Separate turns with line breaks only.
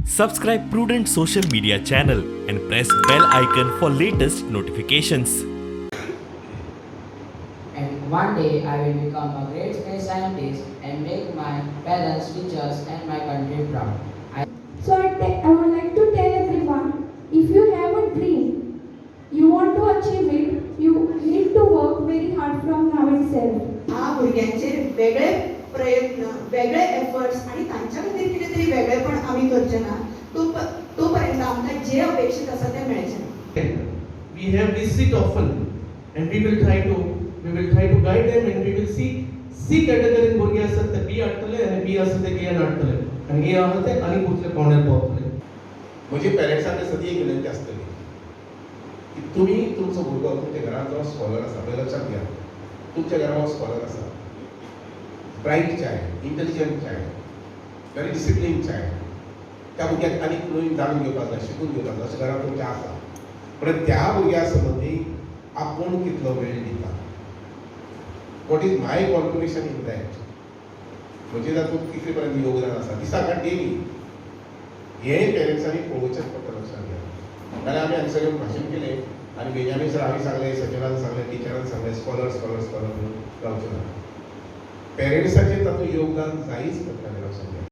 Subscribe Prudent Social Media channel and press bell icon for latest notifications.
And one day I will become a great space scientist and make my parents, teachers, and my country proud.
So I would like to tell everyone, if you have a dream, you want to achieve it, you need to work very hard from now itself.
भुरग्यांचे वेगळे प्रयत्न, वेगळे efforts आणि तांच्या खातीर कितें तरी वेगळेपण आमी करचें ना तोपर्यंत आमकां जे अपेक्षीत आसा तें मेळचें ना.
We have visit often, and we will try to guide them, and we will see category भुरगे आसत ते बी हाडटले आनी बी आसत ते ए हाडटले आनी ए आहा ते आनी कुठले पावण्यार पावतले.
म्हणजे पेरेंट्सांक सदी एक विनंती आसतली की तुम्ही तुमचो भुरगो तुमच्या घरांत जो स्कॉलर आसा पळय लक्षात घ्या, तुमच्या घरांत स्कॉलर आसा, Brite child, intelligent child, very discipline child, त्या भुरग्याक आनी नवीन जाणून घेवपाक जाय, शिकून घेवपाक जाय, अशें घरांत तुमच्या आसा. पण त्या भुरग्या संबंदी आपूण कितलो वेळ दिता, what is my contribution in that, म्हणजे तातूंत कितले पर्यंत योगदान आसा दिसाक डेली, हें पेरंट्सांनी पळोवचेंच पडटा. लक्षात घ्या. नाल्यार आमी हांगसर येवन भाशण केलें आनी बेजामी सर हांवें सांगलें, सचिनान सांगलें, टिचरान सांगलें, स्कॉलर म्हणून रावचें ना. पेरंट्साचें तातूंत योगदान जायच पडटलें. लक्षात घ्या.